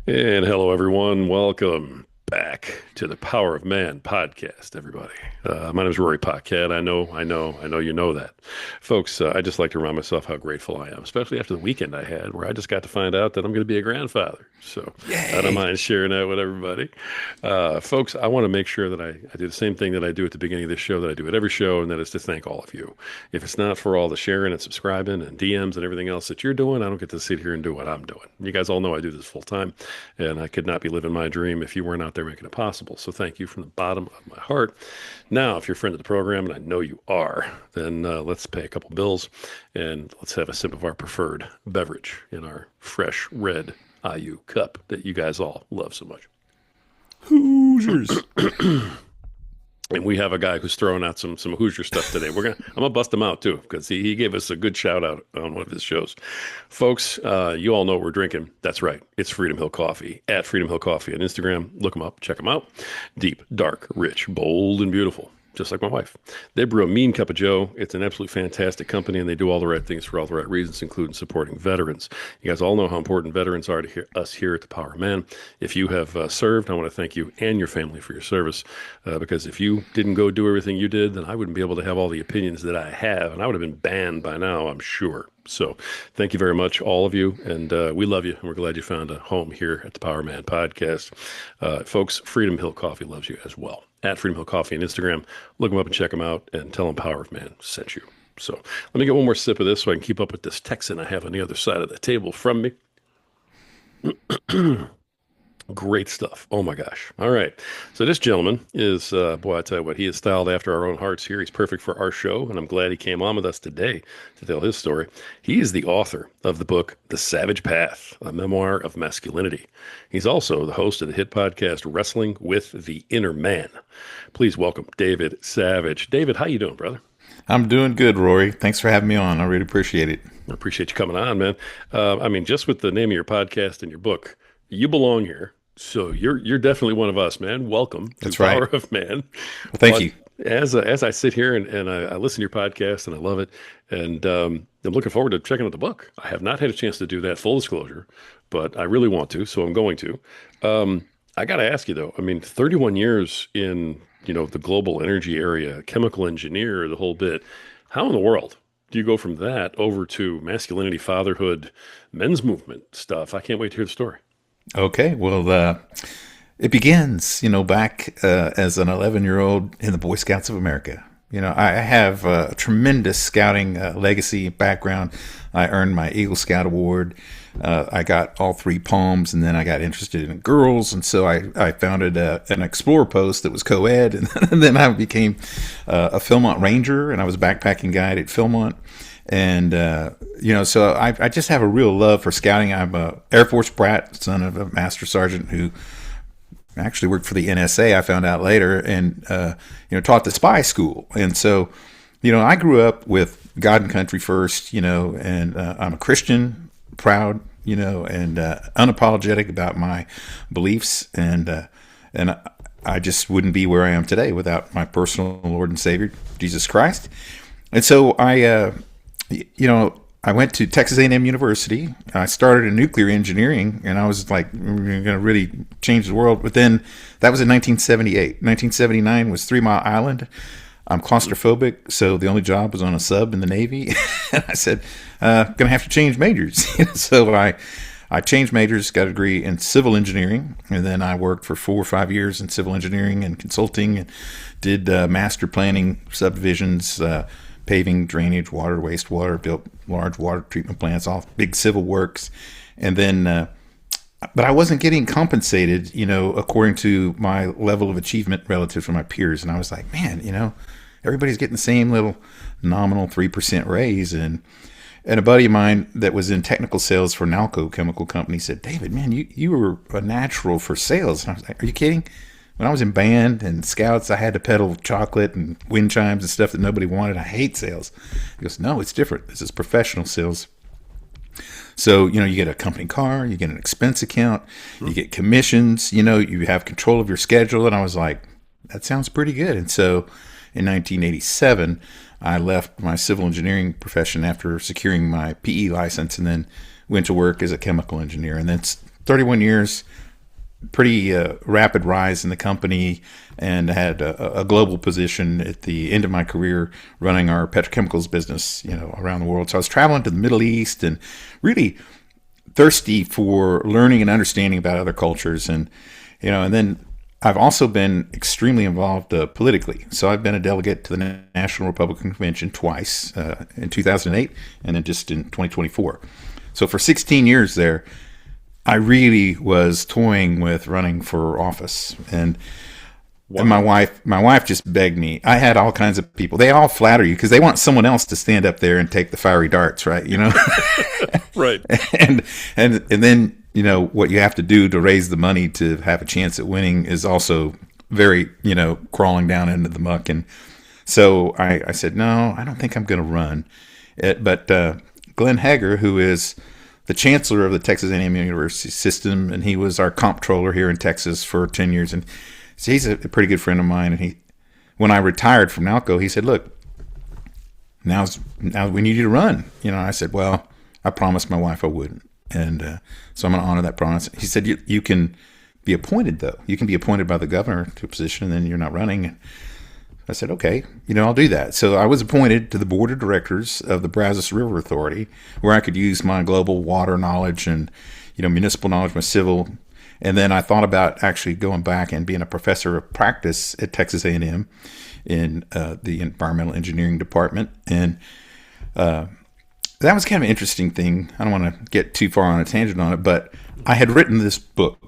And hello, everyone. Welcome back to the Power of Man podcast, everybody. My name is Rory Paquette. I know you know that. Folks, I just like to remind myself how grateful I am, especially after the weekend I had where I just got to find out that I'm going to be a grandfather. So I don't Yay. mind sharing that with everybody. Folks, I want to make sure that I do the same thing that I do at the beginning of this show that I do at every show, and that is to thank all of you. If it's not for all the sharing and subscribing and DMs and everything else that you're doing, I don't get to sit here and do what I'm doing. You guys all know I do this full time, and I could not be living my dream if you weren't out there making it possible. So thank you from the bottom of my heart. Now, if you're a friend of the program, and I know you are, then let's pay a couple bills and let's have a sip of our preferred beverage in our fresh red IU cup that you guys all love so much. Hoosiers. And we have a guy who's throwing out some Hoosier stuff today. I'm gonna bust him out too because he gave us a good shout out on one of his shows. Folks, you all know what we're drinking. That's right. It's Freedom Hill Coffee at Freedom Hill Coffee on Instagram. Look them up, check them out. Deep, dark, rich, bold, and beautiful. Just like my wife. They brew a mean cup of Joe. It's an absolutely fantastic company, and they do all the right things for all the right reasons, including supporting veterans. You guys all know how important veterans are to us here at the Power Man. If you have served, I want to thank you and your family for your service, because if you didn't go do everything you did, then I wouldn't be able to have all the opinions that I have, and I would have been banned by now, I'm sure. So thank you very much, all of you, and we love you, and we're glad you found a home here at the Power Man Podcast. Folks, Freedom Hill Coffee loves you as well. At Freedom Hill Coffee on Instagram, look them up and check them out, and tell them Power of Man sent you. So let me get one more sip of this so I can keep up with this Texan I have on the other side of the table from me. Great stuff. Oh my gosh. All right. So this gentleman is, boy, I tell you what, he is styled after our own hearts here. He's perfect for our show, and I'm glad he came on with us today to tell his story. He is the author of the book, The Savage Path, a memoir of masculinity. He's also the host of the hit podcast, Wrestling with the Inner Man. Please welcome David Savage. David, how you doing, brother? I'm doing good, Rory. Thanks for having me on. I really appreciate it. I appreciate you coming on, man. I mean, just with the name of your podcast and your book, you belong here. So you're definitely one of us, man. Welcome to That's right. Power of Man. Well, thank But you. as I sit here and I listen to your podcast and I love it, and I'm looking forward to checking out the book. I have not had a chance to do that, full disclosure, but I really want to, so I'm going to. I got to ask you though. I mean, 31 years in the global energy area, chemical engineer, the whole bit. How in the world do you go from that over to masculinity, fatherhood, men's movement stuff? I can't wait to hear the story. Okay. Well, it begins, back as an 11-year-old in the Boy Scouts of America. I have a tremendous scouting legacy background. I earned my Eagle Scout Award. I got all three palms, and then I got interested in girls, and so I founded an Explorer Post that was co-ed, and then I became a Philmont Ranger, and I was a backpacking guide at Philmont. And, so I just have a real love for scouting. I'm a Air Force brat, son of a master sergeant who actually worked for the NSA, I found out later, and, taught the spy school. And so, I grew up with God and country first, and I'm a Christian, proud, and unapologetic about my beliefs. And I just wouldn't be where I am today without my personal Lord and Savior, Jesus Christ. And so I went to Texas A&M University. I started in nuclear engineering, and I was like, we're going to really change the world. But then that was in 1978. 1979 was 3 Mile Island. I'm claustrophobic, so the only job was on a sub in the Navy. And I said, going to have to change majors. So I changed majors, got a degree in civil engineering, and then I worked for 4 or 5 years in civil engineering and consulting, and did master planning, subdivisions, paving, drainage, water, wastewater, built large water treatment plants, all big civil works. And then, but I wasn't getting compensated, according to my level of achievement relative to my peers. And I was like, man, everybody's getting the same little nominal 3% raise. And a buddy of mine that was in technical sales for Nalco Chemical Company said, David, man, you were a natural for sales. And I was like, are you kidding? When I was in band and scouts, I had to peddle chocolate and wind chimes and stuff that nobody wanted. I hate sales. He goes, no, it's different. This is professional sales. So, you get a company car, you get an expense account, you get commissions, you have control of your schedule. And I was like, that sounds pretty good. And so in 1987, I left my civil engineering profession after securing my PE license, and then went to work as a chemical engineer. And then 31 years, pretty rapid rise in the company, and had a global position at the end of my career running our petrochemicals business, around the world. So I was traveling to the Middle East and really thirsty for learning and understanding about other cultures. And then I've also been extremely involved politically. So I've been a delegate to the National Republican Convention twice, in 2008 and then just in 2024. So for 16 years there, I really was toying with running for office. And Wow. and my wife just begged me. I had all kinds of people. They all flatter you because they want someone else to stand up there and take the fiery darts, right? Right. and then what you have to do to raise the money to have a chance at winning is also very crawling down into the muck. And so I said, no, I don't think I'm going to run. But Glenn Hager, who is the chancellor of the Texas A&M University system, and he was our comptroller here in Texas for 10 years, and so he's a pretty good friend of mine. And when I retired from Nalco, he said, "Look, now we need you to run." I said, "Well, I promised my wife I wouldn't, and so I'm going to honor that promise." He said, "You can be appointed though. You can be appointed by the governor to a position, and then you're not running." And I said, "Okay, I'll do that." So I was appointed to the board of directors of the Brazos River Authority, where I could use my global water knowledge and municipal knowledge, my civil. And then I thought about actually going back and being a professor of practice at Texas A&M in the environmental engineering department. And that was kind of an interesting thing. I don't want to get too far on a tangent on it, but I had written this book.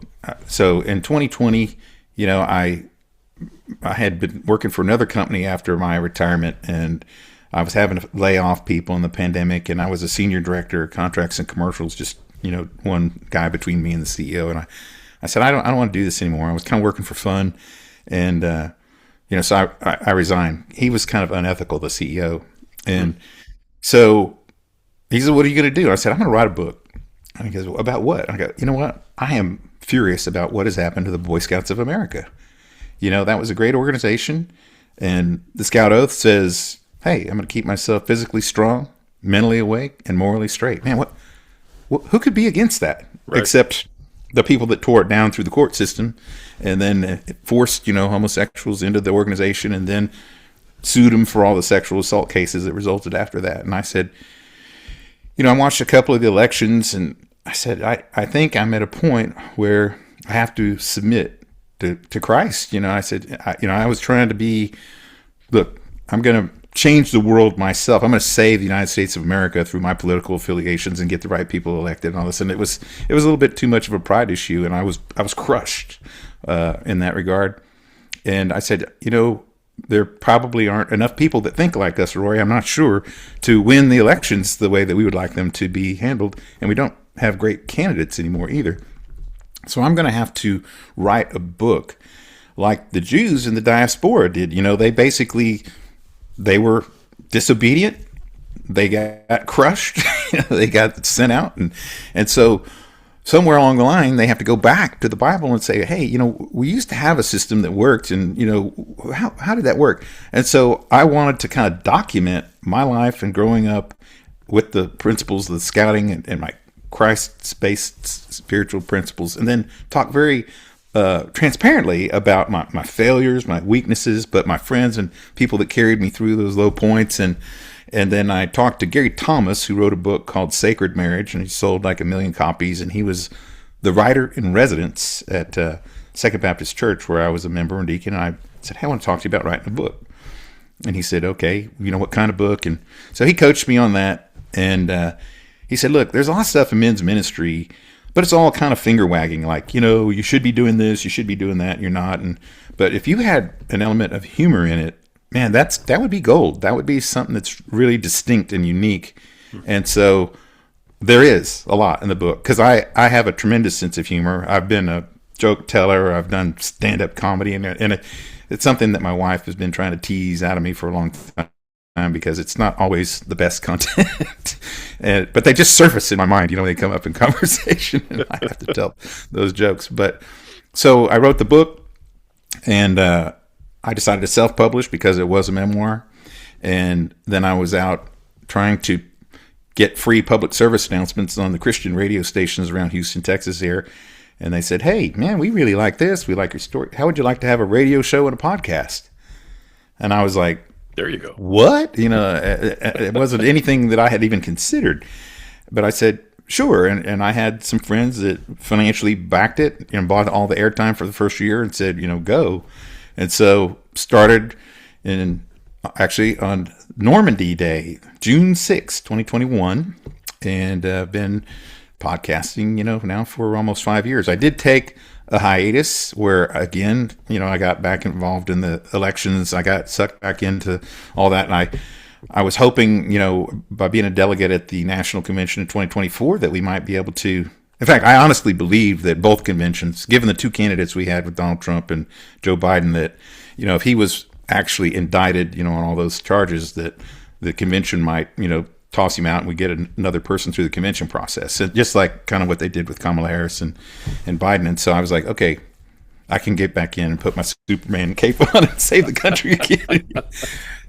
So in 2020, I had been working for another company after my retirement, and I was having to lay off people in the pandemic. And I was a senior director of contracts and commercials, just one guy between me and the CEO. And I said, I don't want to do this anymore. I was kind of working for fun. And, so I resigned. He was kind of unethical, the CEO. And so he said, "What are you going to do?" I said, "I'm going to write a book." And he goes, "Well, about what?" And I go, "You know what? I am furious about what has happened to the Boy Scouts of America. That was a great organization. And the Scout Oath says, hey, I'm going to keep myself physically strong, mentally awake, and morally straight. Man, who could be against that? Right. Except the people that tore it down through the court system, and then forced homosexuals into the organization, and then sued them for all the sexual assault cases that resulted after that." And I said, I watched a couple of the elections, and I said, I think I'm at a point where I have to submit to Christ. I said, I was trying to look, I'm going to change the world myself. I'm going to save the United States of America through my political affiliations and get the right people elected and all this. And it was a little bit too much of a pride issue, and I was crushed in that regard. And I said, there probably aren't enough people that think like us, Roy. I'm not sure, to win the elections the way that we would like them to be handled, and we don't have great candidates anymore either. So I'm going to have to write a book like the Jews in the diaspora did. They were disobedient. They got crushed. They got sent out. And so somewhere along the line, they have to go back to the Bible and say, hey, we used to have a system that worked. And, how did that work? And so I wanted to kind of document my life and growing up with the principles of the scouting and my Christ-based spiritual principles, and then talk very transparently about my failures, my weaknesses, but my friends and people that carried me through those low points. And then I talked to Gary Thomas, who wrote a book called Sacred Marriage, and he sold like 1 million copies. And he was the writer in residence at Second Baptist Church, where I was a member and deacon. And I said, hey, I want to talk to you about writing a book. And he said, okay, what kind of book? And so he coached me on that. And he said, look, there's a lot of stuff in men's ministry, but it's all kind of finger wagging, like, you should be doing this, you should be doing that, and you're not. But if you had an element of humor in it, man, that would be gold. That would be something that's really distinct and unique. And so there is a lot in the book, because I have a tremendous sense of humor. I've been a joke teller. I've done stand-up comedy, and it's something that my wife has been trying to tease out of me for a long time, because it's not always the best content. But they just surface in my mind, they come up in conversation, and I have to tell those jokes. But so I wrote the book, and I decided to self-publish because it was a memoir. And then I was out trying to get free public service announcements on the Christian radio stations around Houston, Texas here. And they said, "Hey, man, we really like this. We like your story. How would you like to have a radio show and a podcast?" And I was like, There you go. "What?" It wasn't anything that I had even considered. But I said, "Sure." And I had some friends that financially backed it and bought all the airtime for the first year and said, go. And so started in actually on Normandy Day, June 6, 2021, and been podcasting, now for almost 5 years. I did take a hiatus where, again, I got back involved in the elections. I got sucked back into all that. And I was hoping, by being a delegate at the National Convention in 2024, that we might be able to. In fact, I honestly believe that both conventions, given the two candidates we had with Donald Trump and Joe Biden, that, if he was actually indicted, on all those charges, that the convention might, toss him out and we get another person through the convention process. And just like kind of what they did with Kamala Harris and Biden. And so I was like, okay, I can get back in and put my Superman cape on and save the country again.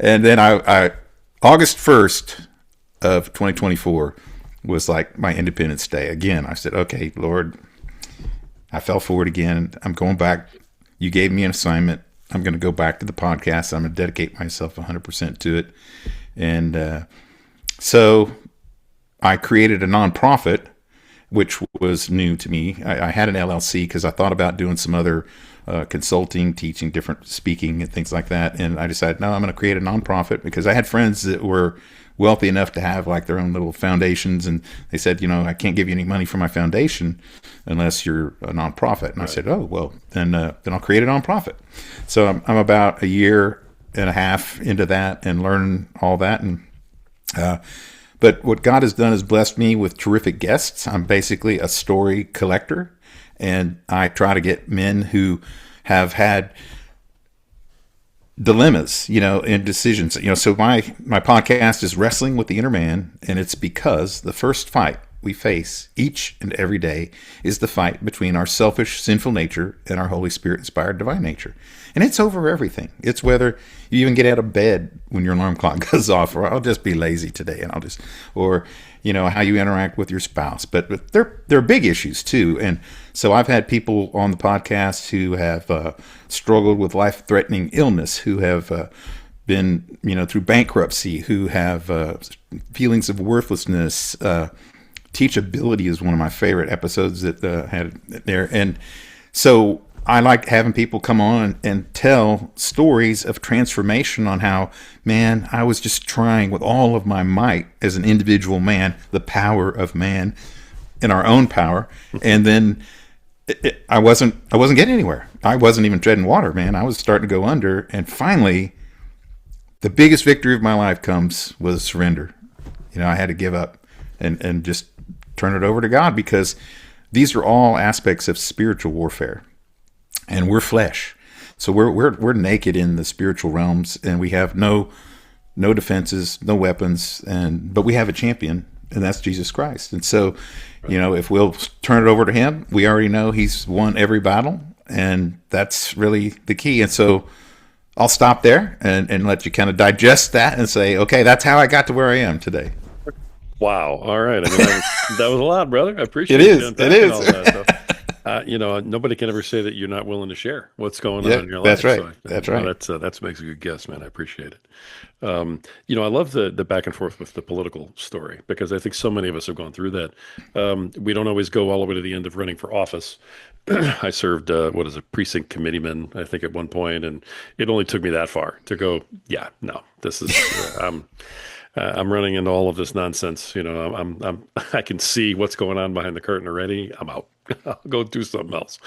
And then I August 1st of 2024 was like my Independence Day. Again, I said, okay, Lord, I fell for it again. I'm going back. You gave me an assignment. I'm going to go back to the podcast. I'm going to dedicate myself 100% to it. And so I created a nonprofit, which was new to me. I had an LLC because I thought about doing some other consulting, teaching, different speaking and things like that. And I decided, no, I'm going to create a nonprofit because I had friends that were wealthy enough to have like their own little foundations. And they said, I can't give you any money for my foundation unless you're a nonprofit. And I said, oh, well, then I'll create a nonprofit. So I'm about a year and a half into that and learning all that. And but what God has done is blessed me with terrific guests. I'm basically a story collector, and I try to get men who have had dilemmas, and decisions. So my podcast is Wrestling with the Inner Man, and it's because the first fight we face each and every day is the fight between our selfish, sinful nature and our Holy Spirit-inspired divine nature. And it's over everything. It's whether you even get out of bed when your alarm clock goes off, or I'll just be lazy today, and or how you interact with your spouse. But they're big issues too. And so I've had people on the podcast who have struggled with life-threatening illness, who have been through bankruptcy, who have feelings of worthlessness. Teachability is one of my favorite episodes that had there. And so I like having people come on and tell stories of transformation on how, man, I was just trying with all of my might as an individual man, the power of man in our own power. And then I wasn't getting anywhere. I wasn't even treading water, man. I was starting to go under. And finally, the biggest victory of my life was surrender. I had to give up and just turn it over to God, because these are all aspects of spiritual warfare, and we're flesh. So we're naked in the spiritual realms, and we have no defenses, no weapons, but we have a champion, and that's Jesus Christ. And so, if we'll turn it over to him, we already know he's won every battle, and that's really the key. And so I'll stop there and let you kind of digest that and say, okay, that's how I got to where I am today. Wow. All right. That was a lot, brother. I appreciate it. It is. All that. Nobody can ever say that you're not willing to share what's going on in your life. That's right. So, that's right. That makes a good guess, man. I appreciate it. I love the back and forth with the political story, because I think so many of us have gone through that. We don't always go all the way to the end of running for office. I served, precinct committeeman, I think, at one point, and it only took me that far to go, yeah, no, this is, I'm running into all of this nonsense. I can see what's going on behind the curtain already. I'm out. I'll go do something else.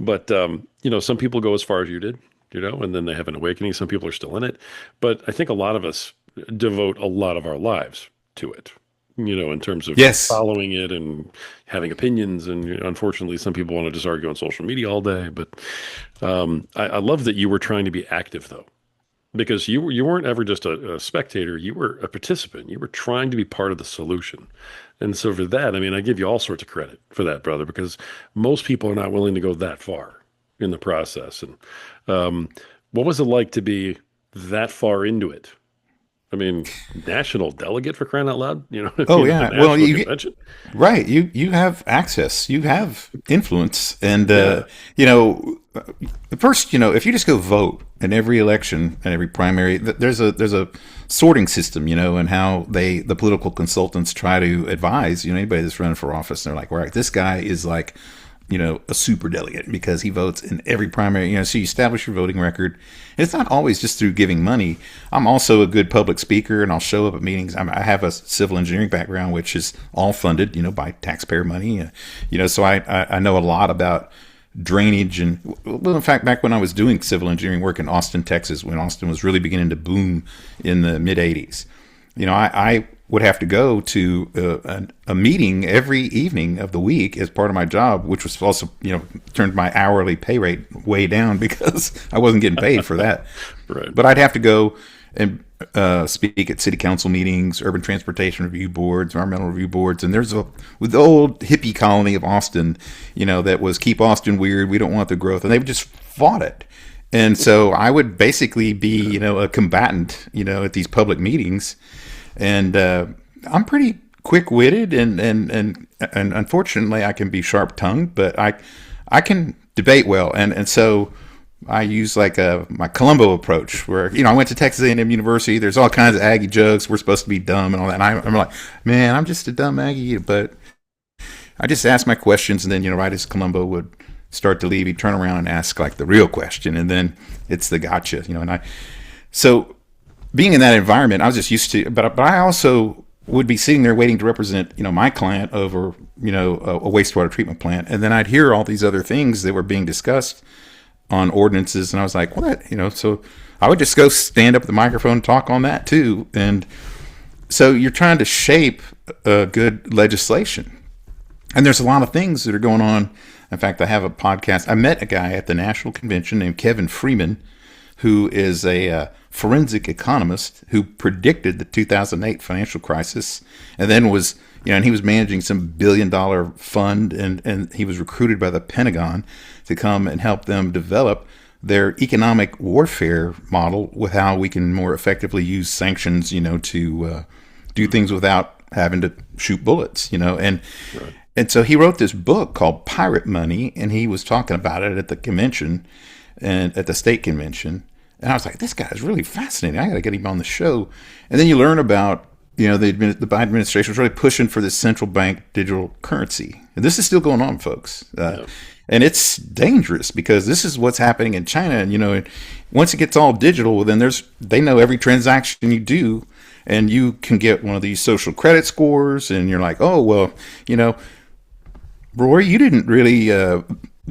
But, some people go as far as you did, and then they have an awakening. Some people are still in it. But I think a lot of us devote a lot of our lives to it, in terms of following it and having opinions. And unfortunately, some people want to just argue on social media all day. But I love that you were trying to be active, though. Because you weren't ever just a spectator, you were a participant. You were trying to be part of the solution. And so for that, I give you all sorts of credit for that, brother, because most people are not willing to go that far in the process. And what was it like to be that far into it I mean, national delegate for crying out loud. Oh At the yeah. Well, national convention. right. You have access. You have influence, and Yeah, you know, first, if you just go vote in every election and every primary, there's a sorting system, and how the political consultants try to advise, anybody that's running for office. And they're like, all right, this guy is like, a super delegate because he votes in every primary. So you establish your voting record. And it's not always just through giving money. I'm also a good public speaker, and I'll show up at meetings. I have a civil engineering background, which is all funded, by taxpayer money. So I know a lot about drainage and, well, in fact, back when I was doing civil engineering work in Austin, Texas, when Austin was really beginning to boom in the mid '80s, I would have to go to a meeting every evening of the week as part of my job, which was also, turned my hourly pay rate way down because I wasn't getting paid for that. right. But I'd have to go and speak at city council meetings, urban transportation review boards, environmental review boards. And with the old hippie colony of Austin, that was keep Austin weird. We don't want the growth. And they've just fought it. And so I would basically be, a combatant, at these public meetings. And I'm pretty quick-witted, and unfortunately, I can be sharp-tongued, but I can debate well, and so I use like my Columbo approach, where I went to Texas A&M University. There's all kinds of Aggie jokes. We're supposed to be dumb and all that. And I'm like, man, I'm just a dumb Aggie, but I just ask my questions, and then right as Columbo would start to leave, he'd turn around and ask like the real question, and then it's the gotcha, so. Being in that environment, I was just used to, but I also would be sitting there waiting to represent, my client over, a wastewater treatment plant. And then I'd hear all these other things that were being discussed on ordinances. And I was like, what? So I would just go stand up at the microphone and talk on that too. And so you're trying to shape good legislation. And there's a lot of things that are going on. In fact, I have a podcast. I met a guy at the national convention named Kevin Freeman, who is a forensic economist who predicted the 2008 financial crisis, and then was, and he was managing some billion-dollar fund, and he was recruited by the Pentagon to come and help them develop their economic warfare model with how we can more effectively use sanctions, to do things without having to shoot bullets, and right. And so he wrote this book called Pirate Money, and he was talking about it at the convention and at the state convention. And I was like, this guy is really fascinating. I got to get him on the show. And then you learn about, the Biden administration was really pushing for this central bank digital currency. And this is still going on, folks. And it's dangerous because this is what's happening in China. And, once it gets all digital, well, then they know every transaction you do. And you can get one of these social credit scores. And you're like, oh, well, Roy, you didn't really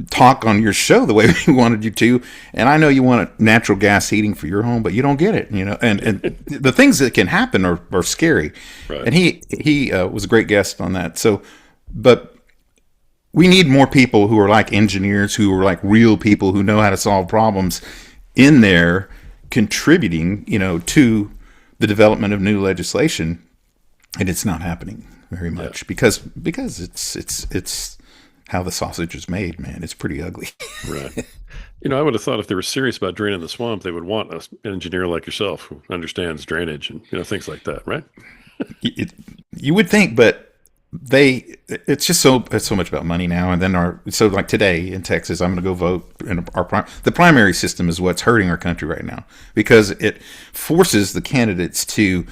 talk on your show the way we wanted you to, and I know you want natural gas heating for your home, but you don't get it, and the things that can happen are scary. Right. And he was a great guest on that. So, but we need more people who are like engineers, who are like real people who know how to solve problems in there, contributing, to the development of new legislation, and it's not happening very much because it's how the sausage is made, man. It's pretty ugly. Right. I would have thought if they were serious about draining the swamp, they would want an engineer like yourself who understands drainage and things like that, right? You would think, but it's so much about money now. And then like today in Texas, I'm going to go vote, and the primary system is what's hurting our country right now because it forces the candidates to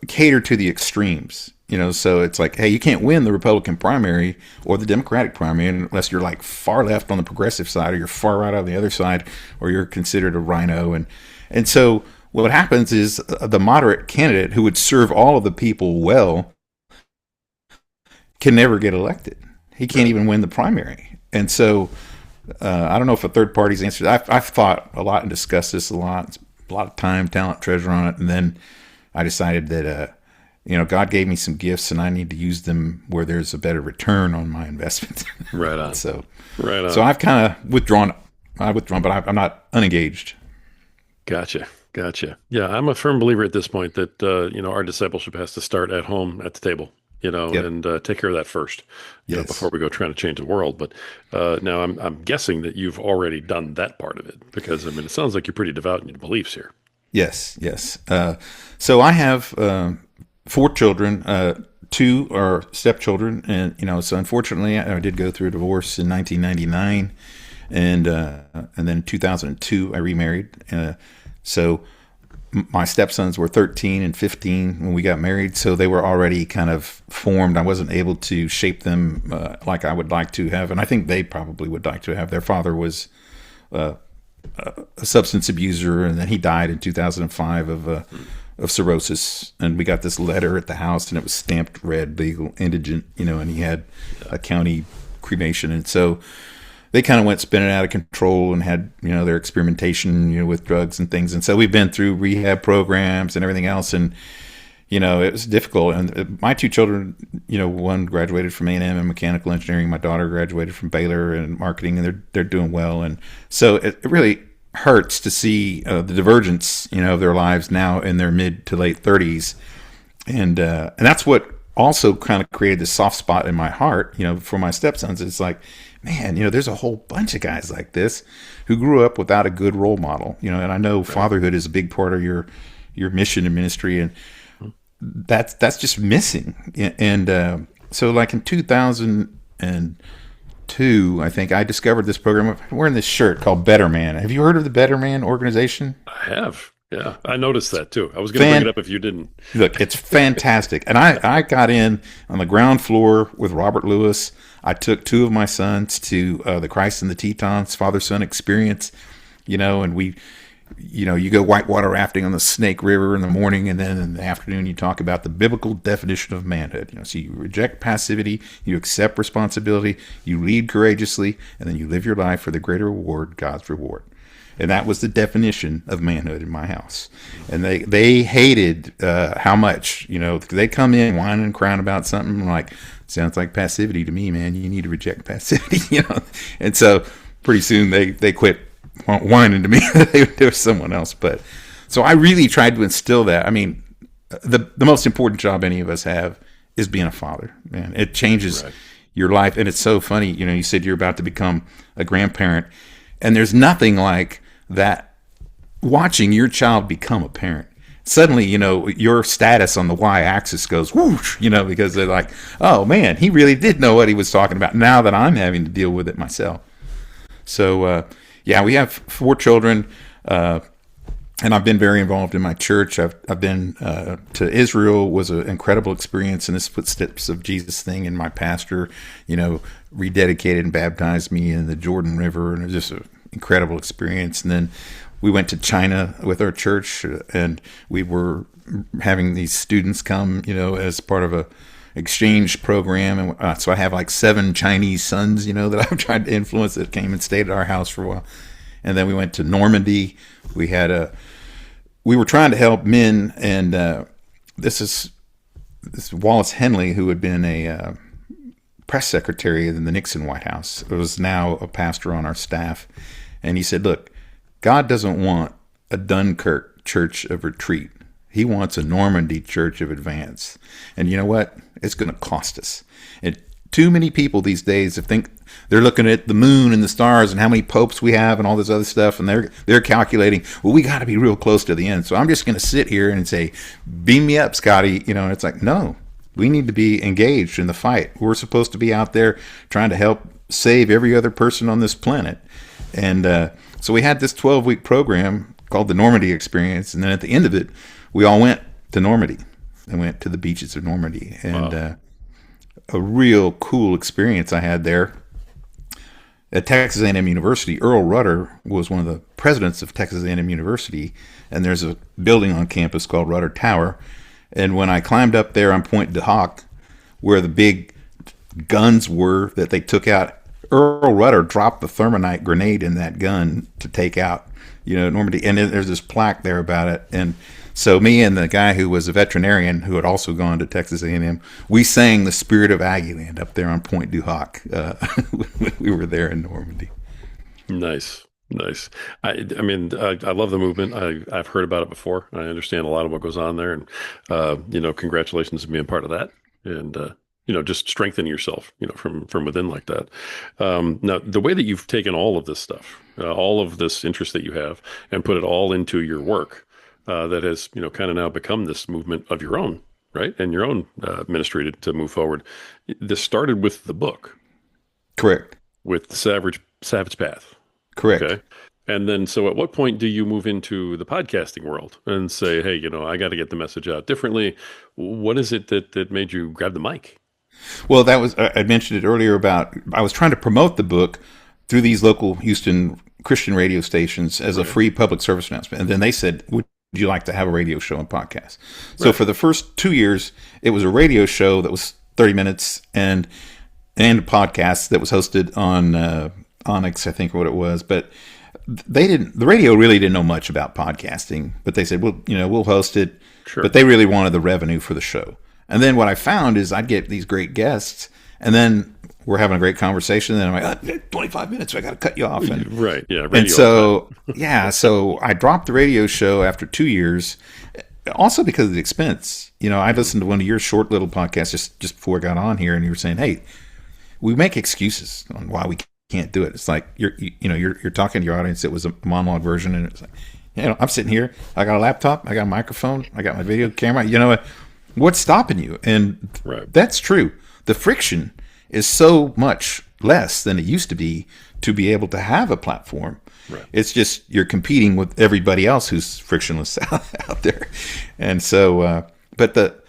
cater to the extremes. So it's like, hey, you can't win the Republican primary or the Democratic primary unless you're like far left on the progressive side, or you're far right on the other side, or you're considered a rhino. And so what happens is the moderate candidate who would serve all of the people well can never get elected. He can't even win the primary. And so I don't know if a third party's answered. I've thought a lot and discussed this a lot of time, talent, treasure on it. And then I decided that, God gave me some gifts, and I need to use them where there's a better return on my investment. Right on. So I've kind of withdrawn. But I'm not unengaged. Gotcha. Yeah, I'm a firm believer at this point that our discipleship has to start at home at the table. Yep. And take care of that first, before we go trying to change the world. But now I'm guessing that you've already done that part of it because it sounds like you're pretty devout in your beliefs here. Yes, yes. So I have four children. Two are stepchildren, and so unfortunately, I did go through a divorce in 1999, and then in 2002, I remarried. So my stepsons were 13 and 15 when we got married, so they were already kind of formed. I wasn't able to shape them like I would like to have, and I think they probably would like to have. Their father was a substance abuser, and then he died in 2005 of cirrhosis. And we got this letter at the house, and it was stamped red, legal, indigent, and he had a county cremation, and so they kind of went spinning out of control and had their experimentation with drugs and things. And so we've been through rehab programs and everything else, and it was difficult. And my two children, one graduated from A&M in mechanical engineering. My daughter graduated from Baylor in marketing, and they're doing well. And so it really hurts to see the divergence, of their lives now in their mid to late 30s. And that's what also kind of created this soft spot in my heart, for my stepsons. It's like, man, there's a whole bunch of guys like this who grew up without a good role model, and I know fatherhood is a big part of your mission and ministry, and that's just missing. And so like in 2002, I think I discovered this program. I'm wearing this shirt called Better Man. Have you heard of the Better Man organization? I have. Yeah, I noticed that too. I was going to bring it up if you didn't. Look, it's fantastic. And I got in on the ground floor with Robert Lewis. I took two of my sons to the Christ and the Tetons Father-Son experience, and we, you go whitewater rafting on the Snake River in the morning, and then in the afternoon you talk about the biblical definition of manhood. So you reject passivity, you accept responsibility, you lead courageously, and then you live your life for the greater reward, God's reward. And that was the definition of manhood in my house. And they hated how much, they come in whining and crying about something like, sounds like passivity to me, man. You need to reject passivity, And so pretty soon they quit whining to me. They were someone else. But so I really tried to instill that. I mean, the most important job any of us have is being a father, man. It changes your life. And it's so funny, you said you're about to become a grandparent. And there's nothing like that, watching your child become a parent. Suddenly, your status on the y-axis goes whoosh, because they're like, oh man, he really did know what he was talking about now that I'm having to deal with it myself. So, we have four children, and I've been very involved in my church. I've been to Israel, was an incredible experience in this Footsteps of Jesus thing, and my pastor, rededicated and baptized me in the Jordan River, and it was just an incredible experience. And then we went to China with our church, and we were having these students come, as part of a exchange program. And so I have like 7 Chinese sons, that I've tried to influence, that came and stayed at our house for a while. And then we went to Normandy. We were trying to help men, and this is Wallace Henley, who had been a press secretary in the Nixon White House, was now a pastor on our staff. And he said, look, God doesn't want a Dunkirk church of retreat. He wants a Normandy church of advance. And you know what? It's going to cost us. And too many people these days think they're looking at the moon and the stars and how many popes we have and all this other stuff, and they're calculating, well, we got to be real close to the end. So I'm just going to sit here and say, beam me up, Scotty. And it's like, no, we need to be engaged in the fight. We're supposed to be out there trying to help save every other person on this planet. And so we had this 12-week program called the Normandy Experience, and then at the end of it, we all went to Normandy and went to the beaches of Normandy. And a real cool experience I had there. At Texas A&M University, Earl Rudder was one of the presidents of Texas A&M University, and there's a building on campus called Rudder Tower. And when I climbed up there on Point du Hoc, where the big guns were that they took out, Earl Rudder dropped the thermite grenade in that gun to take out, Normandy. And there's this plaque there about it. And so me and the guy who was a veterinarian who had also gone to Texas A&M, we sang the Spirit of Aggieland up there on Point du Hoc when we were there in Normandy. Nice. I love the movement. I've heard about it before. I understand a lot of what goes on there, and congratulations on being part of that. And just strengthening yourself, from within like that. Now, the way that you've taken all of this stuff, all of this interest that you have, and put it all into your work, that has, kind of now become this movement of your own, right? And your own ministry to move forward. This started with the book, Correct. with the Savage Path. Correct. Okay. And then, so at what point do you move into the podcasting world and say, hey, I got to get the message out differently? What is it that made you grab the mic? Well, that was, I mentioned it earlier about, I was trying to promote the book through these local Houston Christian radio stations as a free public service announcement. And then they said, would you like to have a radio show and podcast? So for the first 2 years, it was a radio show that was 30 minutes and a podcast that was hosted on Onyx, I think what it was. But the radio really didn't know much about podcasting, but they said, well, we'll host it. Sure. But they really wanted the revenue for the show. And then what I found is I'd get these great guests, and then we're having a great conversation, and I'm like, 25 minutes, so I got to cut you off. And, right, yeah. And so, so I dropped the radio show after 2 years, also because of the expense. I listened to one of your short little podcasts just before I got on here, and you were saying, hey, we make excuses on why we can't do it. It's like you're talking to your audience. It was a monologue version, and it's like, I'm sitting here. I got a laptop. I got a microphone. I got my video camera. What's stopping you? And that's true. The friction is so much less than it used to be able to have a platform. Right. It's just you're competing with everybody else who's frictionless out there. And so, but the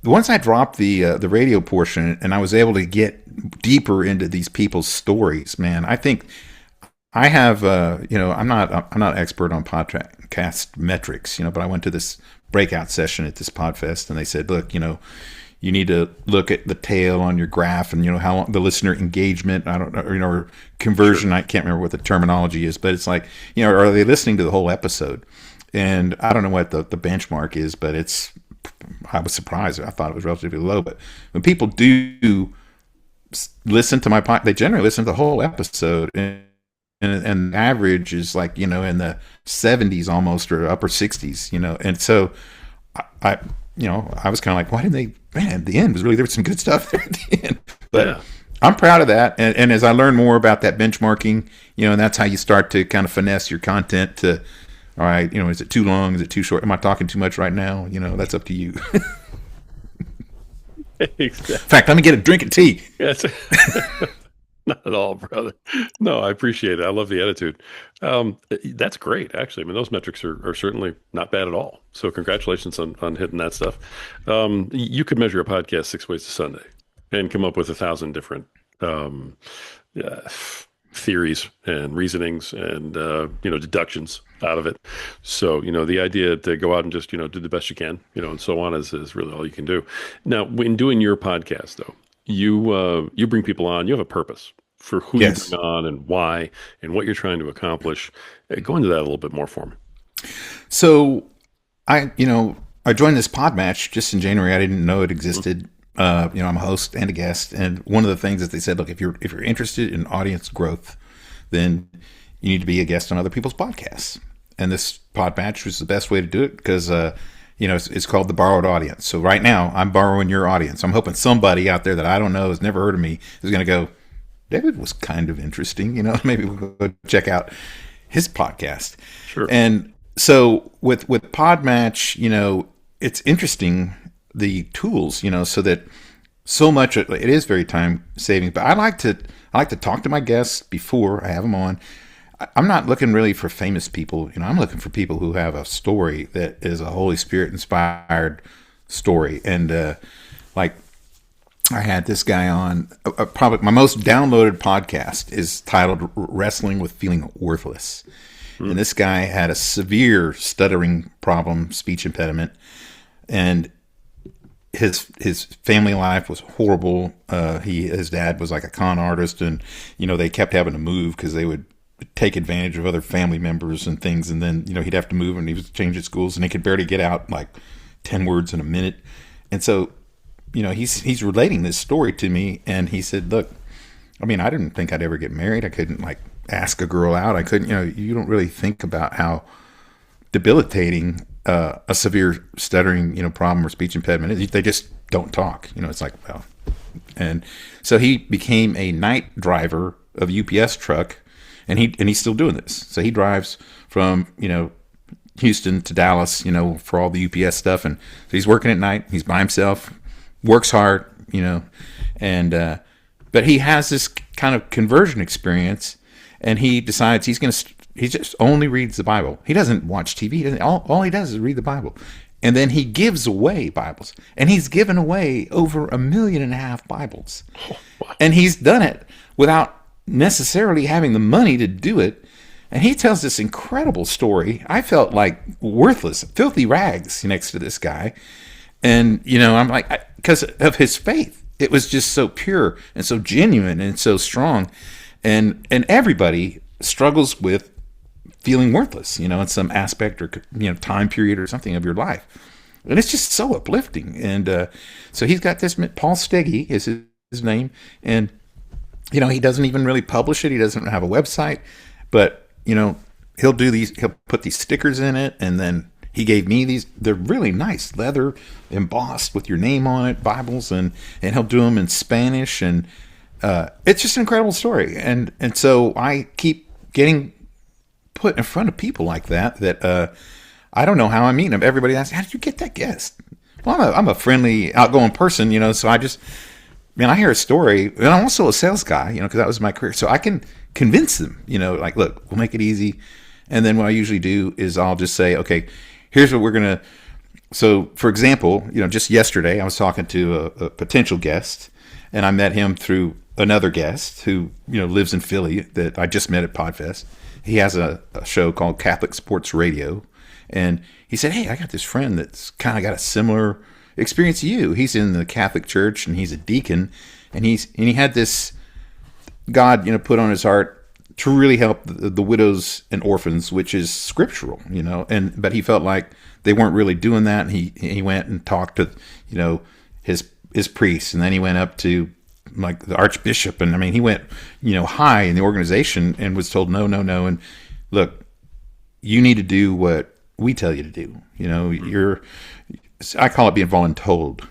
once I dropped the radio portion and I was able to get deeper into these people's stories, man, I think I have, I'm not expert on podcast metrics, but I went to this breakout session at this Podfest, and they said, look, you need to look at the tail on your graph, and how long, the listener engagement, I don't know, or conversion. I can't remember what the terminology is, but it's like, are they listening to the whole episode? And I don't know what the benchmark is, but I was surprised. I thought it was relatively low. But when people do listen to my podcast, they generally listen to the whole episode, and the average is like, in the 70s almost, or upper 60s, and so I was kind of like, why didn't they, man, the end was really, there was some good stuff there at the end, but I'm proud of that. And as I learn more about that benchmarking, and that's how you start to kind of finesse your content to, all right, is it too long? Is it too short? Am I talking too much right now? That's up to you. Exactly. In fact, let me get a drink of tea. Yes. Not at all, brother. No, I appreciate it. I love the attitude. That's great, actually. I mean, those metrics are certainly not bad at all. So congratulations on hitting that stuff. You could measure a podcast 6 ways to Sunday and come up with 1,000 different theories and reasonings and, deductions out of it. So, the idea to go out and just, do the best you can, and so on is really all you can do. Now, when doing your podcast, though, you bring people on. You have a purpose for who you bring on and why and what you're trying to accomplish. Go into that a little bit more for me. So I joined this Podmatch just in January. I didn't know it existed. I'm a host and a guest. And one of the things that they said, look, if you're interested in audience growth, then you need to be a guest on other people's podcasts. And this Podmatch was the best way to do it because, it's called the borrowed audience. So right now I'm borrowing your audience. I'm hoping somebody out there that I don't know, has never heard of me, is going to go, David was kind of interesting. Maybe we'll go check out his podcast. Sure. And so with Podmatch, it's interesting, the tools, so that so much, it is very time saving, but I like to talk to my guests before I have them on. I'm not looking really for famous people. I'm looking for people who have a story that is a Holy Spirit inspired story. And like I had this guy on, probably my most downloaded podcast is titled Wrestling with Feeling Worthless. And this guy had a severe stuttering problem, speech impediment, and his family life was horrible. His dad was like a con artist, and they kept having to move because they would take advantage of other family members and things. And then, he'd have to move, and he was changing schools, and he could barely get out like 10 words in a minute. And so, he's relating this story to me, and he said, look, I mean, I didn't think I'd ever get married. I couldn't like ask a girl out. I couldn't, you don't really think about how debilitating a severe stuttering, problem or speech impediment is. They just don't talk, it's like, well, and so he became a night driver of a UPS truck. And he's still doing this. So he drives from, Houston to Dallas, for all the UPS stuff. And so he's working at night. He's by himself, works hard, and but he has this kind of conversion experience, and he decides he just only reads the Bible. He doesn't watch TV. He doesn't, all he does is read the Bible. And then he gives away Bibles. And he's given away over 1.5 million Bibles. Oh, wow. And he's done it without necessarily having the money to do it. And he tells this incredible story. I felt like worthless, filthy rags next to this guy. And, I'm like, because of his faith. It was just so pure and so genuine and so strong. And everybody struggles with feeling worthless, in some aspect or, time period or something of your life. And it's just so uplifting. And so he's got this, Paul Steggy is his name. And, he doesn't even really publish it. He doesn't have a website. But, he'll put these stickers in it. And then he gave me these. They're really nice, leather embossed with your name on it, Bibles. And he'll do them in Spanish. And it's just an incredible story. And so I keep getting put in front of people like that I don't know how I'm meeting them. Everybody asks, how did you get that guest? Well, I'm a friendly, outgoing person, so I just, I hear a story, and I'm also a sales guy, because that was my career. So I can convince them, like, look, we'll make it easy. And then what I usually do is I'll just say, okay, here's what we're going to, so for example, just yesterday I was talking to a potential guest, and I met him through another guest who, lives in Philly that I just met at Podfest. He has a show called Catholic Sports Radio. And he said, hey, I got this friend that's kind of got a similar experience to you. He's in the Catholic Church and he's a deacon. And he had this God, put on his heart to really help the widows and orphans, which is scriptural, but he felt like they weren't really doing that. And he went and talked to, his priests. And then he went up to like the Archbishop, and he went, high in the organization and was told, no. And look, you need to do what we tell you to do. I call it being voluntold.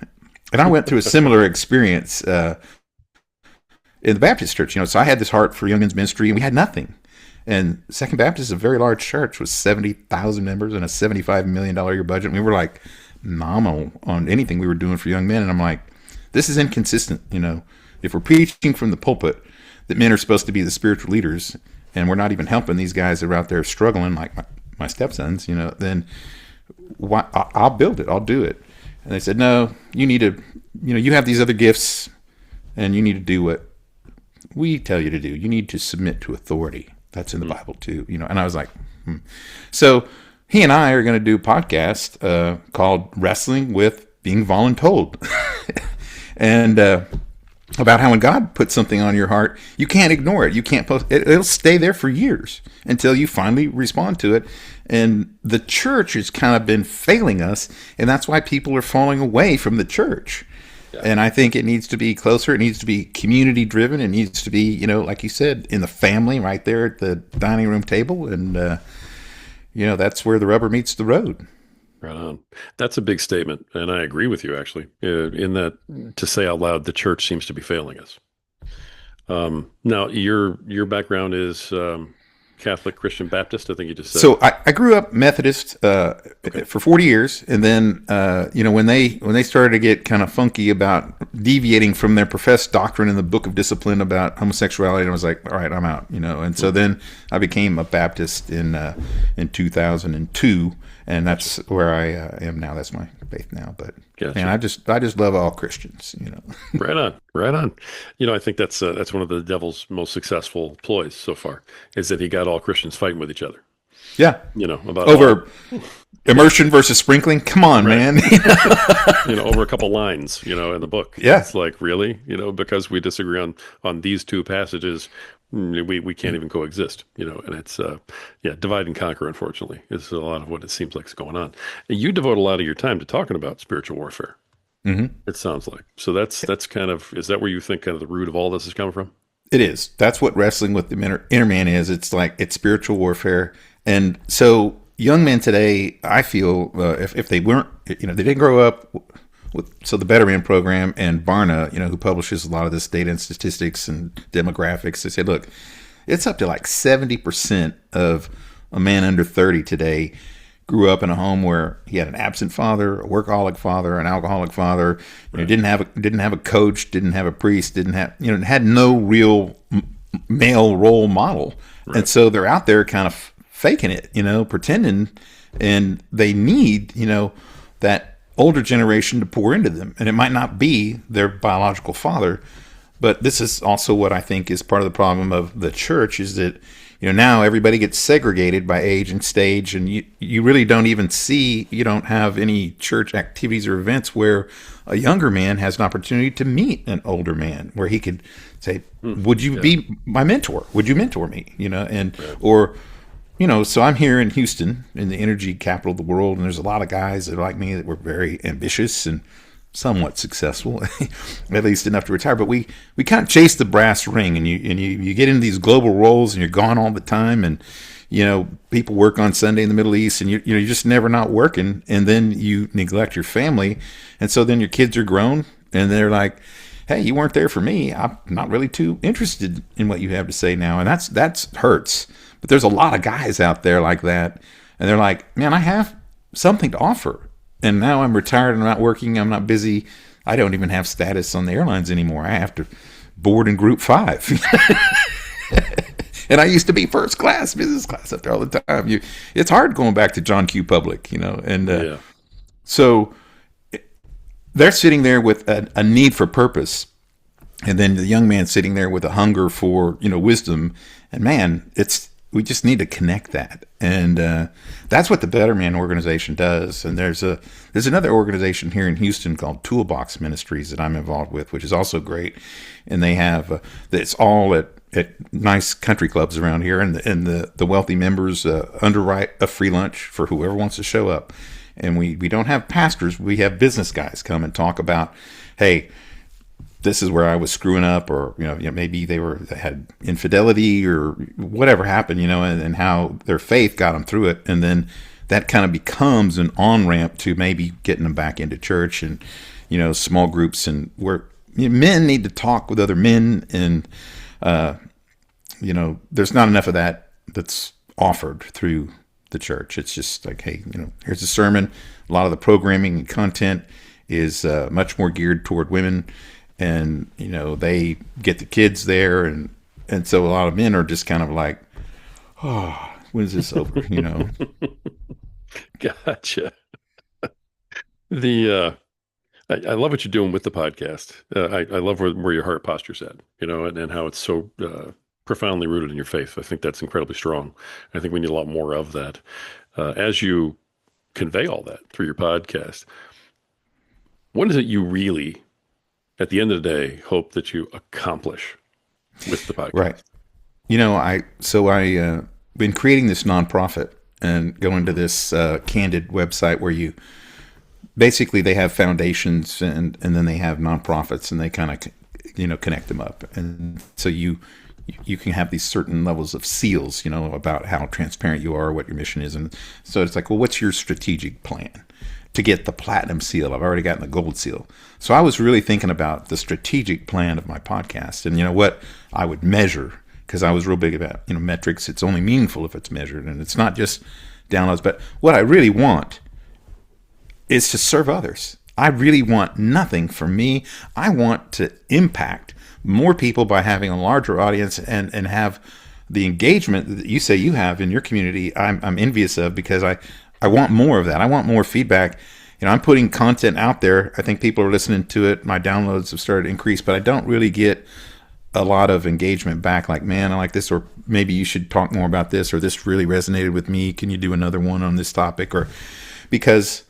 And I went through a similar experience in the Baptist church, so I had this heart for young men's ministry, and we had nothing. And Second Baptist is a very large church with 70,000 members and a $75 million a year budget. And we were like nominal on anything we were doing for young men. And I'm like, this is inconsistent, If we're preaching from the pulpit that men are supposed to be the spiritual leaders, and we're not even helping these guys that are out there struggling, like my stepsons, then I'll build it. I'll do it. And they said, no, you need to, you have these other gifts, and you need to do what we tell you to do. You need to submit to authority. That's in the Bible too, And I was like, So he and I are going to do a podcast called Wrestling with Being Voluntold. And about how when God puts something on your heart, you can't ignore it. You can't post it. It'll stay there for years until you finally respond to it. And the church has kind of been failing us, and that's why people are falling away from the church. Yeah. And I think it needs to be closer. It needs to be community driven. It needs to be, like you said, in the family, right there at the dining room table. And, that's where the rubber meets the road. Right on. That's a big statement, and I agree with you, actually, in that to say out loud, the church seems to be failing us. Now, your background is Catholic, Christian, Baptist, I think you just said. So I grew up Methodist for 40 years, and then when they started to get kind of funky about deviating from their professed doctrine in the Book of Discipline about homosexuality, I was like, all right, I'm out, And so then I became a Baptist in 2002. And that's where I am now. That's my faith now. But gotcha. Man, I just love all Christians. Right on. I think that's one of the devil's most successful ploys so far, is that he got all Christians fighting with each other. Yeah. About over immersion versus sprinkling. Come on, right. Man. Over a couple lines, in the book. Yeah. It's like, really, because we disagree on these two passages, we can't even coexist, and it's, divide and conquer, unfortunately, is a lot of what it seems like is going on. And you devote a lot of your time to talking about spiritual warfare. Mm-hmm. It sounds like. So that's kind of, is that where you think kind of the root of all this is coming from? It is. That's what wrestling with the inner man is. It's like, it's spiritual warfare. And so young men today, I feel, if they weren't, they didn't grow up so the Better Man program and Barna, who publishes a lot of this data and statistics and demographics, they said, look, it's up to like 70% of a man under 30 today grew up in a home where he had an absent father, a workaholic father, an alcoholic father. You know, didn't have a coach, didn't have a priest, didn't have, you know, had no real male role model. Right. And so they're out there kind of faking it, you know, pretending, and they need, you know, that older generation to pour into them. And it might not be their biological father, but this is also what I think is part of the problem of the church, is that, you know, now everybody gets segregated by age and stage, and you really don't even see, you don't have any church activities or events where a younger man has an opportunity to meet an older man, where he could say, would you be my mentor? Would you mentor me? You know, and, or, you know, so I'm here in Houston, in the energy capital of the world, and there's a lot of guys that are like me that were very ambitious and somewhat successful, at least enough to retire. But we kind of chase the brass ring, and you get into these global roles, and you're gone all the time, and you know, people work on Sunday in the Middle East, and you're just never not working, and then you neglect your family, and so then your kids are grown, and they're like, hey, you weren't there for me. I'm not really too interested in what you have to say now, and that's hurts. But there's a lot of guys out there like that, and they're like, man, I have something to offer. And now I'm retired, I'm not working, I'm not busy. I don't even have status on the airlines anymore. I have to board in Group 5. And I used to be first class, business class up there all the time. It's hard going back to John Q. Public, you know. And so they're sitting there with a need for purpose. And then the young man sitting there with a hunger for, you know, wisdom. And man, we just need to connect that. And that's what the Better Man organization does. And there's another organization here in Houston called Toolbox Ministries that I'm involved with, which is also great. And they have, it's all at nice country clubs around here. And the wealthy members underwrite a free lunch for whoever wants to show up. And we don't have pastors. We have business guys come and talk about, hey, this is where I was screwing up, or you know, maybe they had infidelity or whatever happened, you know, and how their faith got them through it, and then that kind of becomes an on ramp to maybe getting them back into church and, you know, small groups, and where men need to talk with other men, and you know, there's not enough of that that's offered through the church. It's just like, hey, you know, here's a sermon. A lot of the programming and content is much more geared toward women. And, you know, they get the kids there. And so a lot of men are just kind of like, oh, when is this over? You know? Gotcha. I love what you're doing with the podcast. I love where your heart posture's at, you know, and how it's so profoundly rooted in your faith. I think that's incredibly strong. I think we need a lot more of that. As you convey all that through your podcast, what is it you really, at the end of the day, hope that you accomplish with the podcast? Right. You know, I've been creating this nonprofit and going to this Candid website where basically they have foundations and then they have nonprofits, and they kind of, you know, connect them up. And so you can have these certain levels of seals, you know, about how transparent you are, what your mission is. And so it's like, well, what's your strategic plan to get the platinum seal? I've already gotten the gold seal. So I was really thinking about the strategic plan of my podcast, and, you know, what I would measure, because I was real big about, you know, metrics. It's only meaningful if it's measured, and it's not just downloads. But what I really want is to serve others. I really want nothing for me. I want to impact more people by having a larger audience and have the engagement that you say you have in your community. I'm envious of, because I want more of that. I want more feedback. You know, I'm putting content out there. I think people are listening to it. My downloads have started to increase, but I don't really get a lot of engagement back. Like, man, I like this, or maybe you should talk more about this, or this really resonated with me. Can you do another one on this topic? Or because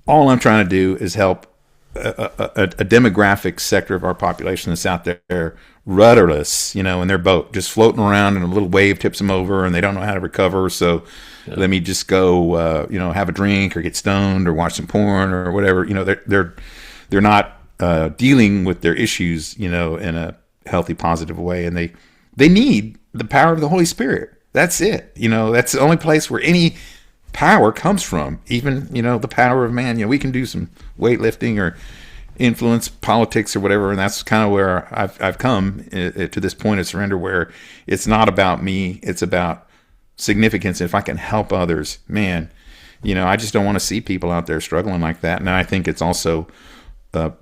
all I'm trying to do is help a demographic sector of our population that's out there rudderless, you know, in their boat, just floating around, and a little wave tips them over, and they don't know how to recover. So let me just go, you know, have a drink or get stoned or watch some porn or whatever. You know, they're not dealing with their issues, you know, in a healthy, positive way, and they need the power of the Holy Spirit. That's it. You know, that's the only place where any power comes from. Even, you know, the power of man. You know, we can do some weightlifting or influence politics or whatever, and that's kind of where I've come to this point of surrender, where it's not about me, it's about significance. If I can help others, man, I just don't want to see people out there struggling like that. And I think it's also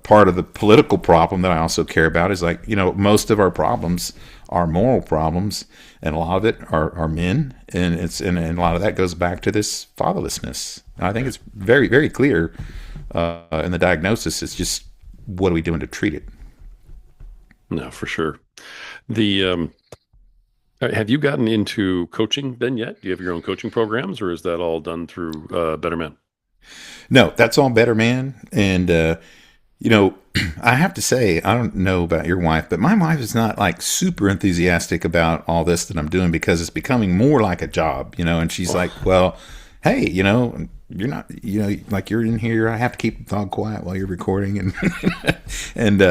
part of the political problem that I also care about is like, most of our problems are moral problems, and a lot of it are men, and and a lot of that goes back to this fatherlessness. And I think it's very, very clear in the diagnosis. It's just, what are we doing to treat it? No, for sure. The have you gotten into coaching then yet? Do you have your own coaching programs, or is that all done through Better Man? No, that's all Better Man. And, I have to say, I don't know about your wife, but my wife is not like super enthusiastic about all this that I'm doing, because it's becoming more like a job, and she's like, well, hey, you're not, like, you're in here, I have to keep the dog quiet while you're recording. And, and,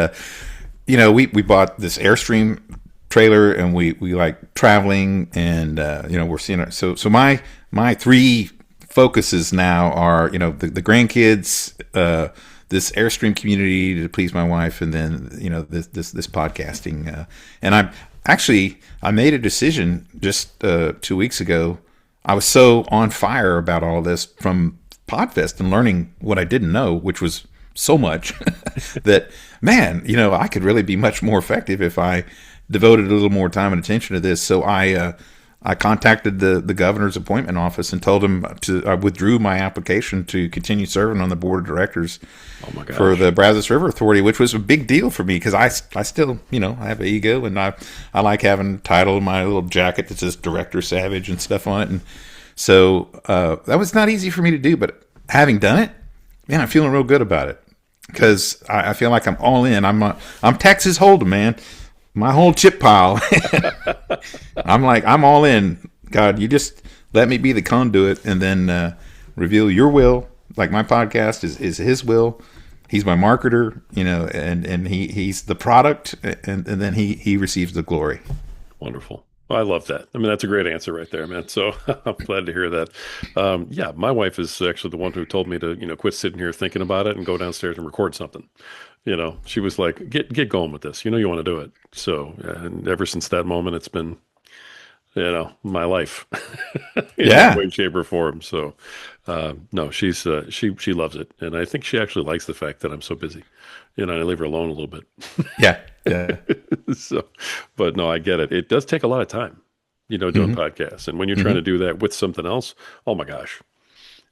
we bought this Airstream trailer, and we like traveling, and we're seeing it. So my three focuses now are the grandkids, this Airstream community to please my wife, and then this podcasting. And I made a decision just 2 weeks ago. I was so on fire about all this from Podfest and learning what I didn't know, which was so much, that, man, I could really be much more effective if I devoted a little more time and attention to this. So I contacted the governor's appointment office and told him I withdrew my application to continue serving on the board of directors for the Brazos River Authority, which was a big deal for me, because I still, I have an ego, and I like having title in my little jacket that says Director Savage and stuff on it. And so that was not easy for me to do, but having done it, man, I'm feeling real good about it, because I feel like I'm all in. I'm Texas Hold'em, man. My whole chip pile. I'm all in. God, you just let me be the conduit, and then reveal your will. Like, my podcast is his will. He's my marketer, and he's the product, and then he receives the glory. Wonderful. Well, I love that. I mean, that's a great answer right there, man. So I'm glad to hear that. Yeah, my wife is actually the one who told me to, quit sitting here thinking about it and go downstairs and record something. She was like, get going with this. You want to do it. So, and ever since that moment, it's been, my life, in one way, shape, or form. So, no, she loves it, and I think she actually likes the fact that I'm so busy. And I leave her alone a little bit. Yeah. So, but no, I get it. It does take a lot of time, doing podcasts, and when you're trying to do that with something else, oh my gosh.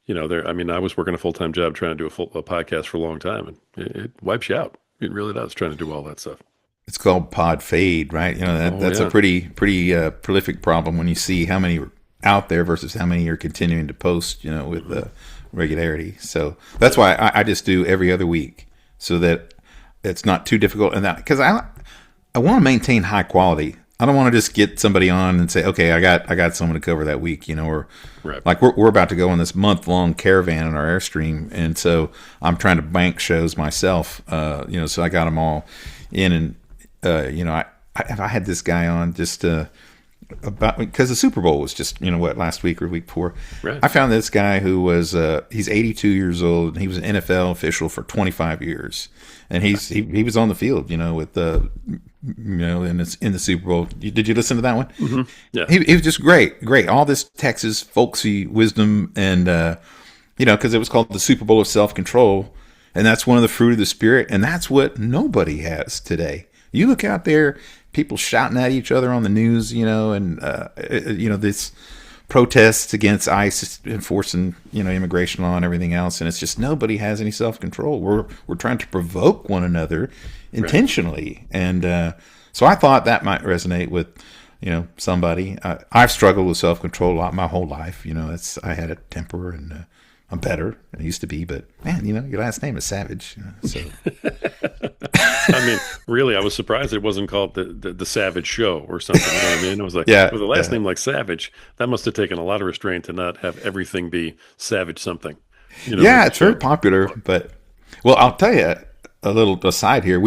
I was working a full-time job trying to do a podcast for a long time, and it wipes you out. It really does, trying to do all that stuff. It's called pod fade, right? That's a pretty prolific problem when you see how many are out there versus how many are continuing to post, with regularity. So that's why I just do every other week, so that it's not too difficult. And that, because I want to maintain high quality. I don't want to just get somebody on and say, okay, I got someone to cover that week, or right. Like we're about to go on this month-long caravan in our Airstream, and so I'm trying to bank shows myself, so I got them all in, and I had this guy on just about, because the Super Bowl was just last week or week before. Right. I found this guy who was he's 82 years old, and he was an NFL official for 25 years, and he was on the field, with the in the Super Bowl. Did you listen to that one? Mm-hmm. Yeah, he was just great. All this Texas folksy wisdom, and because it was called the Super Bowl of self-control, and that's one of the fruit of the Spirit, and that's what nobody has today. You look out there, people shouting at each other on the news, and this protests against ICE enforcing, immigration law and everything else, and it's just nobody has any self-control. We're trying to provoke one another intentionally, right. And so I thought that might resonate with somebody. I've struggled with self-control a lot my whole life. I had a temper, and I'm better than I used to be, but man, your last name is Savage. So. I mean, really, I was surprised it wasn't called the Savage Show or something. You know what I mean? I was like, with a last name like Savage, that must have taken a lot of restraint to not have everything be Savage something. It's very popular, but I'll tell you a little aside here.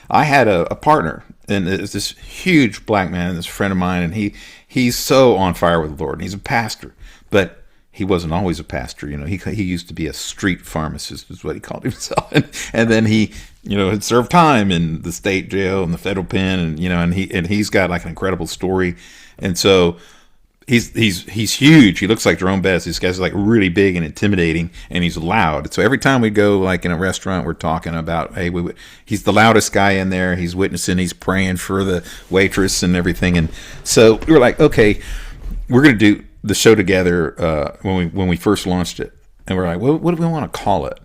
I had a partner, and it's this huge black man, this friend of mine, and he's so on fire with the Lord, and he's a pastor, but he wasn't always a pastor. He used to be a street pharmacist, is what he called himself. And then he, had served time in the state jail and the federal pen, and he's got like an incredible story. And so He's huge. He looks like Jerome Bettis. This guy's like really big and intimidating, and he's loud. So every time we go, like in a restaurant, we're talking about, hey, he's the loudest guy in there. He's witnessing. He's praying for the waitress and everything. And so we were like, okay, we're gonna do the show together when we first launched it, and we're like, what do we want to call it?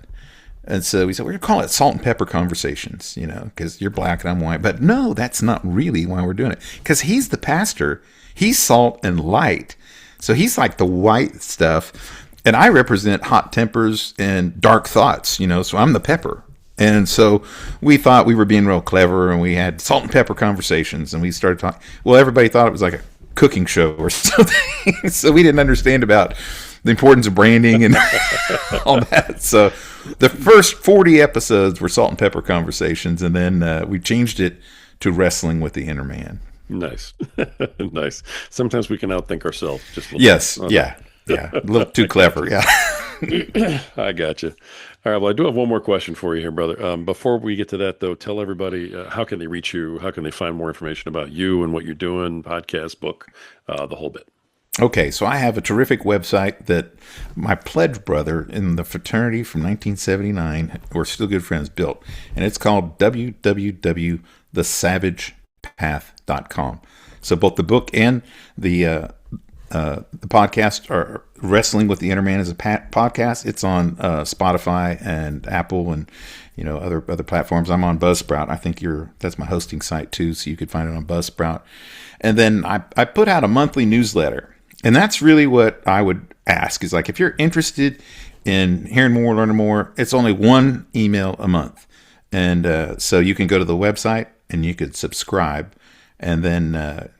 And so we said, we're going to call it Salt and Pepper Conversations, because you're black and I'm white. But no, that's not really why we're doing it. Because he's the pastor. He's salt and light. So he's like the white stuff. And I represent hot tempers and dark thoughts, so I'm the pepper. And so we thought we were being real clever, and we had Salt and Pepper Conversations, and we started talking. Well, everybody thought it was like a cooking show or something. So we didn't understand about the importance of branding and all that. So the first 40 episodes were Salt and Pepper Conversations, and then we changed it to Wrestling with the Inner Man. Nice. Nice. Sometimes we can outthink ourselves. Just a little yes. bit. Yeah. A little too clever. Yeah. I got you. All right. Well, I do have one more question for you here, brother. Before we get to that, though, tell everybody how can they reach you? How can they find more information about you and what you're doing, podcast, book, the whole bit? Okay, so I have a terrific website that my pledge brother in the fraternity from 1979, we're still good friends, built. And it's called www.thesavagepath.com. So both the book and the podcast are Wrestling with the Inner Man as a podcast. It's on Spotify and Apple and other platforms. I'm on Buzzsprout. I think that's my hosting site too, so you could find it on Buzzsprout. And then I put out a monthly newsletter. And that's really what I would ask is like, if you're interested in hearing more, learning more, it's only one email a month. And so you can go to the website and you could subscribe. And then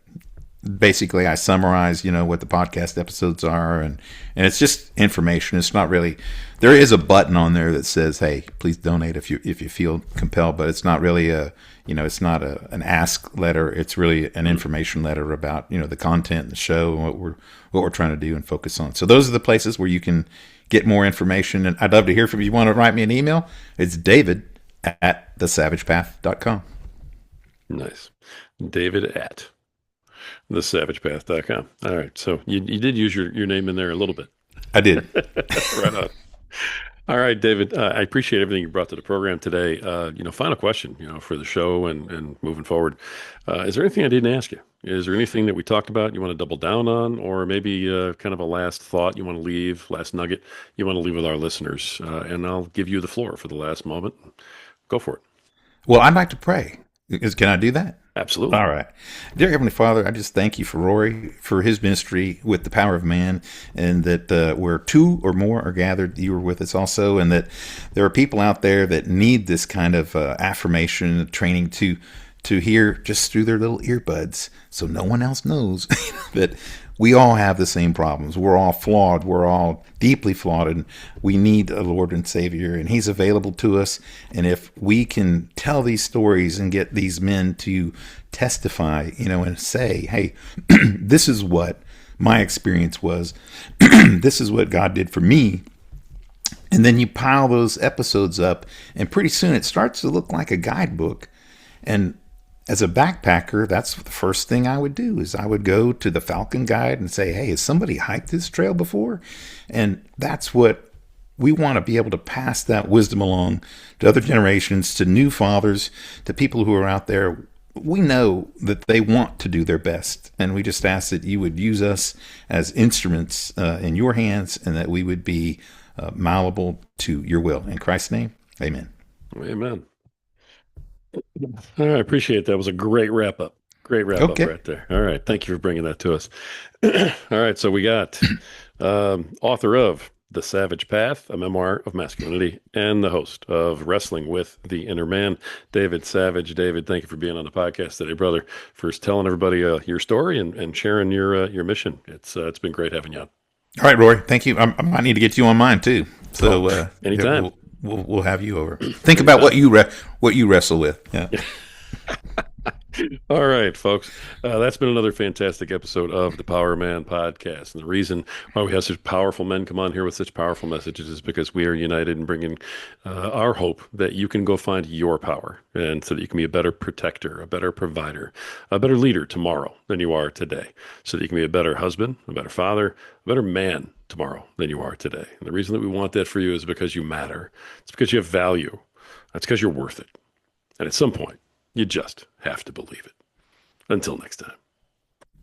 basically I summarize, what the podcast episodes are. And it's just information. It's not really, there is a button on there that says, hey, please donate if you feel compelled. But it's not really it's not an ask letter. It's really an information letter about, the content and the show and what we're trying to do and focus on. So those are the places where you can get more information. And I'd love to hear from you. You want to write me an email? It's david@thesavagepath.com. Nice. David at thesavagepath.com. All right. So you did use your name in there a little bit. I did. Right on. All right, David, I appreciate everything you brought to the program today. Final question, for the show and moving forward. Is there anything I didn't ask you? Is there anything that we talked about you want to double down on, or maybe kind of a last thought you want to leave, last nugget you want to leave with our listeners? And I'll give you the floor for the last moment. Go for it. Well, I'd like to pray. Can I do that? Absolutely. All right. Dear Heavenly Father, I just thank you for Rory, for his ministry with the power of man, and that where two or more are gathered, you are with us also, and that there are people out there that need this kind of affirmation and training to hear just through their little earbuds so no one else knows that we all have the same problems. We're all flawed. We're all deeply flawed, and we need a Lord and Savior, and he's available to us. And if we can tell these stories and get these men to testify, and say, hey, this is what my experience was. This is what God did for me. And then you pile those episodes up, and pretty soon it starts to look like a guidebook. And as a backpacker, that's the first thing I would do is I would go to the Falcon Guide and say, hey, has somebody hiked this trail before? And that's what we want to be able to pass that wisdom along to other generations, to new fathers, to people who are out there. We know that they want to do their best. And we just ask that you would use us as instruments in your hands, and that we would be malleable to your will. In Christ's name, amen. Amen. All right, I appreciate that. It was a great wrap up. Great wrap up right there. All right. Thank you for bringing that to us. All right. So we got author of The Savage Path, a memoir of masculinity, and the host of Wrestling with the Inner Man, David Savage. David, thank you for being on the podcast today, brother, for telling everybody your story and sharing your mission. It's been great having you on. All right, Rory. Thank you. I might need to get you on mine too. So anytime. We'll have you over. Think about what you wrestle with. Yeah. All right, folks. That's been another fantastic episode of the Power Man Podcast. And the reason why we have such powerful men come on here with such powerful messages is because we are united in bringing our hope that you can go find your power and so that you can be a better protector, a better provider, a better leader tomorrow than you are today. So that you can be a better husband, a better father, a better man tomorrow than you are today. And the reason that we want that for you is because you matter. It's because you have value. That's because you're worth it. And at some point, you just have to believe it. Until next time.